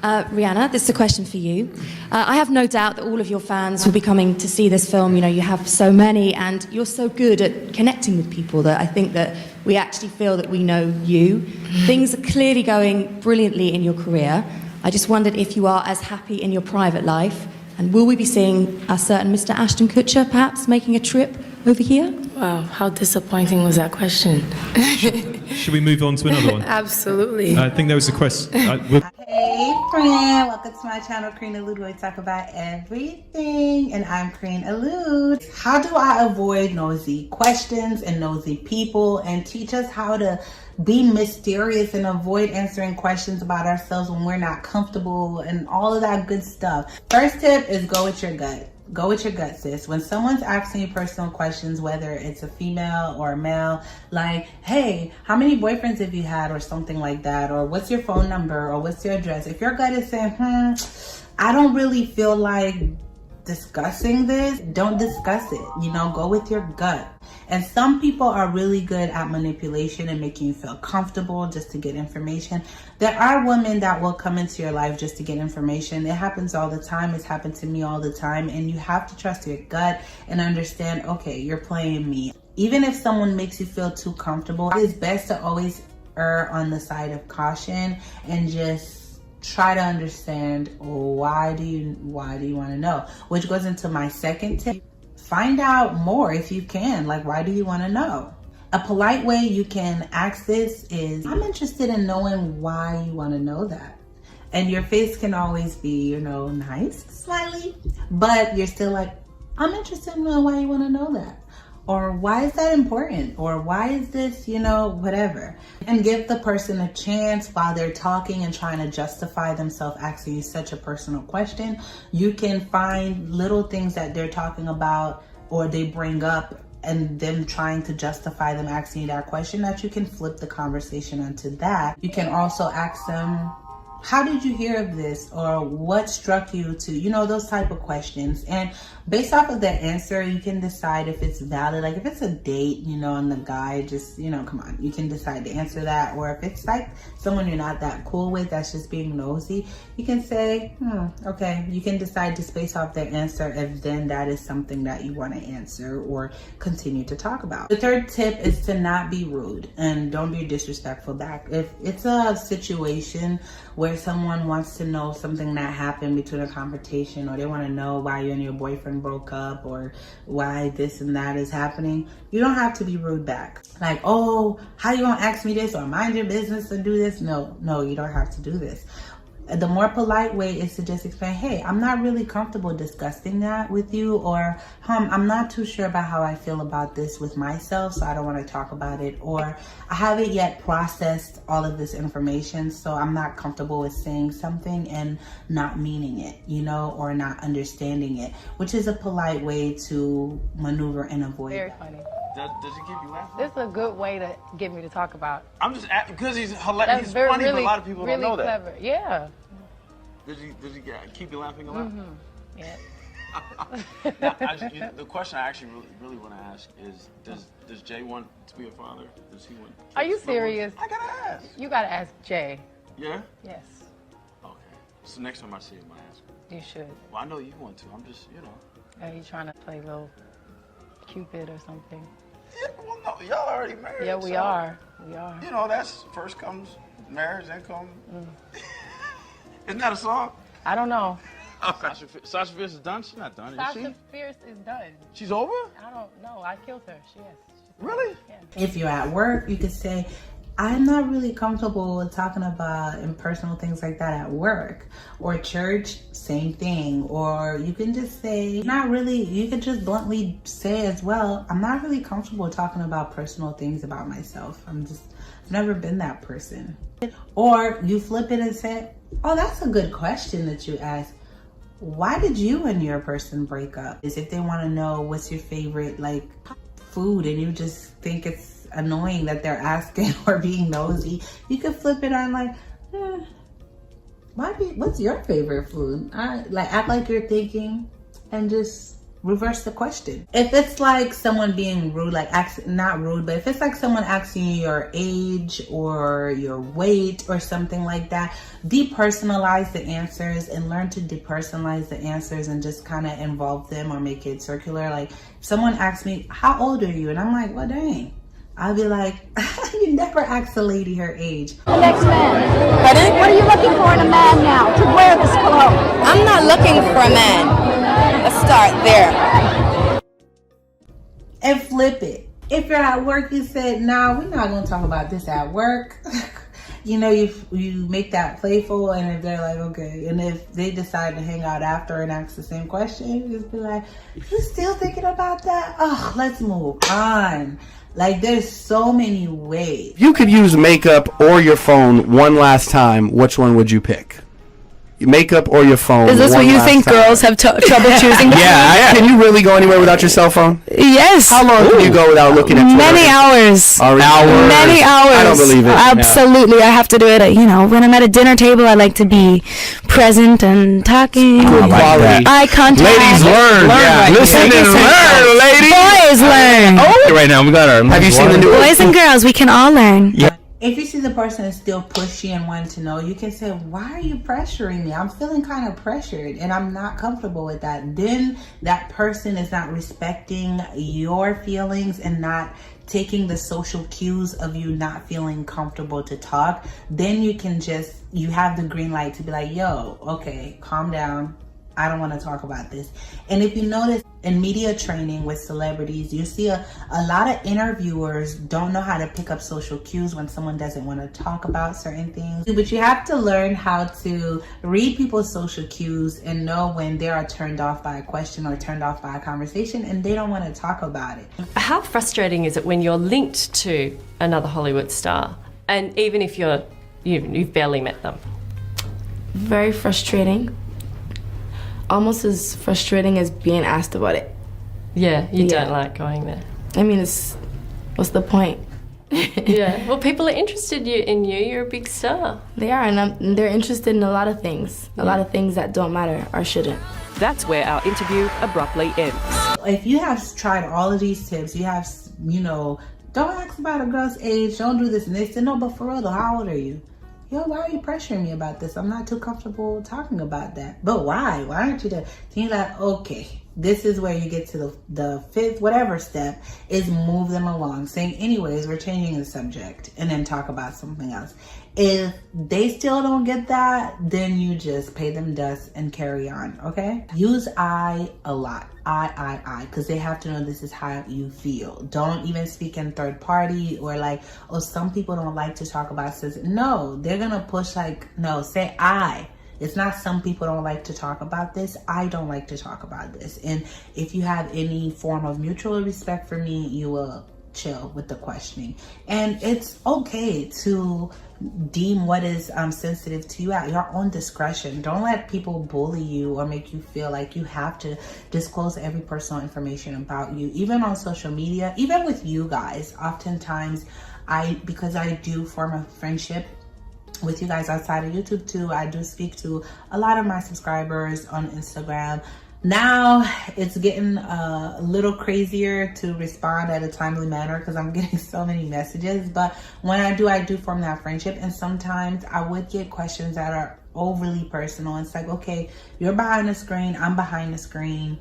Rihanna, this is a question for you. I have no doubt that all of your fans will be coming to see this film. You know, you have so many, and you're so good at connecting with people that I think that we actually feel that we know you. Things are clearly going brilliantly in your career. I just wondered if you are as happy in your private life, and will we be seeing a certain Mr. Ashton Kutcher perhaps making a trip over here? Wow, how disappointing was that question? Should we move on to another one? Absolutely. I think there was a question. Hey friend, welcome to my channel, Crean Allude, where we talk about everything, and I'm Crean Allude. How do I avoid nosy questions and nosy people, and teach us how to be mysterious and avoid answering questions about ourselves when we're not comfortable and all of that good stuff. First tip is go with your gut. Go with your gut, sis. When someone's asking you personal questions, whether it's a female or a male, like, hey, how many boyfriends have you had, or something like that, or what's your phone number, or what's your address? If your gut is saying, I don't really feel like discussing this, don't discuss it. You know, go with your gut. And some people are really good at manipulation and making you feel comfortable just to get information. There are women that will come into your life just to get information. It happens all the time. It's happened to me all the time. And you have to trust your gut and understand, okay, you're playing me. Even if someone makes you feel too comfortable, it is best to always err on the side of caution and just try to understand why do you want to know, which goes into my second tip. Find out more if you can. Like, why do you want to know? A polite way you can ask this is, I'm interested in knowing why you want to know that. And your face can always be, you know, nice, smiley, but you're still like, I'm interested in knowing why you want to know that. Or why is that important? Or why is this, you know, whatever. And give the person a chance while they're talking and trying to justify themselves asking you such a personal question. You can find little things that they're talking about or they bring up and them trying to justify them asking you that question, that you can flip the conversation onto that. You can also ask them, how did you hear of this? Or what struck you to, you know, those type of questions. And based off of that answer, you can decide if it's valid. Like if it's a date, you know, and the guy just, you know, come on, you can decide to answer that. Or if it's like someone you're not that cool with, that's just being nosy, you can say, okay, you can decide to space off their answer if then that is something that you want to answer or continue to talk about. The third tip is to not be rude and don't be disrespectful back. If it's a situation where someone wants to know something that happened between a conversation, or they want to know why you and your boyfriend broke up, or why this and that is happening, you don't have to be rude back. Like, oh, how you gonna ask me this, or mind your business and do this? No, you don't have to do this. The more polite way is to just explain, hey, I'm not really comfortable discussing that with you, or I'm not too sure about how I feel about this with myself, so I don't want to talk about it, or I haven't yet processed all of this information, so I'm not comfortable with saying something and not meaning it, you know, or not understanding it, which is a polite way to maneuver and avoid. Very funny. Does he keep you laughing? This is a good way to get me to talk about. I'm just because he's hilarious. He's funny, really, but a lot of people really don't know that. clever. Yeah. Does he keep you laughing a lot? Yeah. Now, the question I actually really want to ask is, does Jay want to be a father? Does he want? Are you serious? I gotta ask. You gotta ask Jay. Yeah. Yes. Okay. So next time I see him, I ask him. You should. Well, I know you want to. I'm just, you know. Are you trying to play little Cupid or something? Yeah. Well, no, y'all already married. Yeah, we are. We are. You know, that's first comes marriage, then come. Isn't that a song? I don't know. Sasha Fierce is done? She's not done, is she? Sasha Fierce is done. She's over? I don't know. I killed her. She is. Really? Yeah. If you're at work, you could say, I'm not really comfortable with talking about impersonal things like that at work. Or church, same thing. Or you can just say, not really, you could just bluntly say as well, I'm not really comfortable talking about personal things about myself. I've never been that person. Or you flip it and say, oh, that's a good question that you asked. Why did you and your person break up? Is if they want to know what's your favorite like food and you just think it's annoying that they're asking or being nosy, you could flip it on like, what's your favorite food? Like act like you're thinking and just reverse the question. If it's like someone being rude, like not rude, but if it's like someone asking you your age or your weight or something like that, depersonalize the answers and learn to depersonalize the answers and just kind of involve them or make it circular. Like if someone asks me, how old are you? And I'm like, well, dang. I'll be like, you never ask a lady her age. Next man. Pardon? What are you looking for in a man now to wear this clothes? I'm not looking for a man. Let's start there. And flip it. If you're at work, you said, nah, we're not going to talk about this at work. You know, you make that playful, and if they're like, okay, and if they decide to hang out after and ask the same question, you just be like, you still thinking about that? Oh, let's move on. Like, there's so many ways. If you could use makeup or your phone one last time, which one would you pick? Makeup or your phone? Is this what you think girls have trouble choosing? Yeah. Can you really go anywhere without your cell phone? Yes. How long can you go without looking at Twitter? Many hours. Hours? Many hours. I don't believe it. Absolutely. I have to do it. When I'm at a dinner table, I like to be present and talking. Good quality. Eye contact. Ladies, learn. Yeah. Listen and learn, ladies. Boys, learn. Oh, right now we got our. Have you seen the new? Boys and girls, we can all learn. Yeah. If you see the person is still pushy and wanting to know, you can say, why are you pressuring me? I'm feeling kind of pressured and I'm not comfortable with that. Then that person is not respecting your feelings and not taking the social cues of you not feeling comfortable to talk. Then you can you have the green light to be like, yo, okay, calm down. I don't want to talk about this. And if you notice in media training with celebrities, you see a lot of interviewers don't know how to pick up social cues when someone doesn't want to talk about certain things. But you have to learn how to read people's social cues and know when they are turned off by a question or turned off by a conversation and they don't want to talk about it. How frustrating is it when you're linked to another Hollywood star, and even if you've barely met them? Very frustrating. Almost as frustrating as being asked about it. Yeah, you don't like going there. I mean, what's the point? Yeah. Well, people are interested in you. You're a big star. They are, and they're interested in a lot of things. A lot of things that don't matter or shouldn't. That's where our interview abruptly ends. If you have tried all of these tips, you have, don't ask about a girl's age, don't do this. And they said, no, but for real though, how old are you? Yo, why are you pressuring me about this? I'm not too comfortable talking about that. But why? Why aren't you there? Then you're like, okay, this is where you get to the fifth, whatever step, is move them along. Saying, anyways, we're changing the subject, and then talk about something else. If they still don't get that, then you just pay them dust and carry on, okay? Use I a lot. I, because they have to know this is how you feel. Don't even speak in third party or like, oh, some people don't like to talk about this. No, they're gonna push no, say I. It's not some people don't like to talk about this. I don't like to talk about this. And if you have any form of mutual respect for me, you will chill with the questioning. And it's okay to deem what is sensitive to you at your own discretion. Don't let people bully you or make you feel like you have to disclose every personal information about you, even on social media, even with you guys. Oftentimes, because I do form a friendship with you guys outside of YouTube too, I do speak to a lot of my subscribers on Instagram. Now it's getting a little crazier to respond at a timely manner because I'm getting so many messages. But when I do form that friendship. And sometimes I would get questions that are overly personal. It's like, okay, you're behind the screen, I'm behind the screen.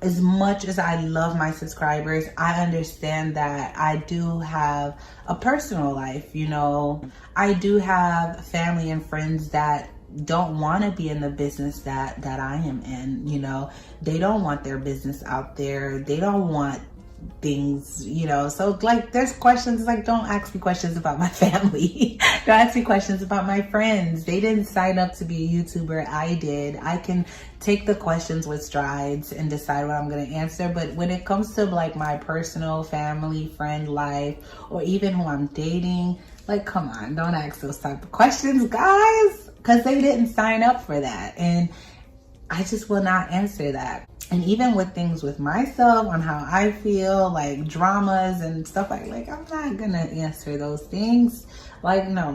As much as I love my subscribers, I understand that I do have a personal life, I do have family and friends that don't want to be in the business that I am in. They don't want their business out there. They don't want things, so like there's questions like, don't ask me questions about my family. Don't ask me questions about my friends. They didn't sign up to be a YouTuber. I did. I can take the questions with strides and decide what I'm going to answer. But when it comes to like my personal family, friend life, or even who I'm dating, like, come on, don't ask those type of questions, guys, because they didn't sign up for that. And I just will not answer that. And even with things with myself, on how I feel, like dramas and stuff like I'm not gonna answer those things. Like, no.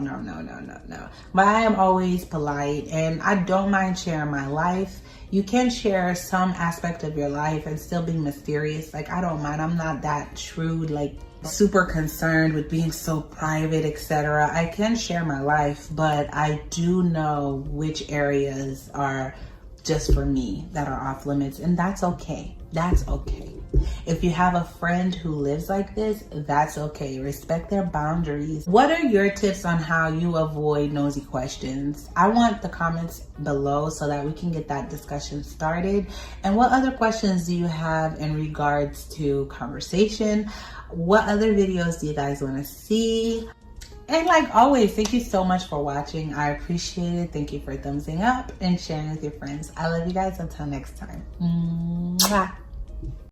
But I am always polite, and I don't mind sharing my life. You can share some aspect of your life and still be mysterious. Like, I don't mind. I'm not that shrewd, like super concerned with being so private, etc. I can share my life, but I do know which areas are just for me that are off limits, and that's okay. That's okay. If you have a friend who lives like this, that's okay. Respect their boundaries. What are your tips on how you avoid nosy questions? I want the comments below so that we can get that discussion started. And what other questions do you have in regards to conversation? What other videos do you guys want to see? And like always, thank you so much for watching. I appreciate it. Thank you for thumbsing up and sharing with your friends. I love you guys. Until next time. Mwah.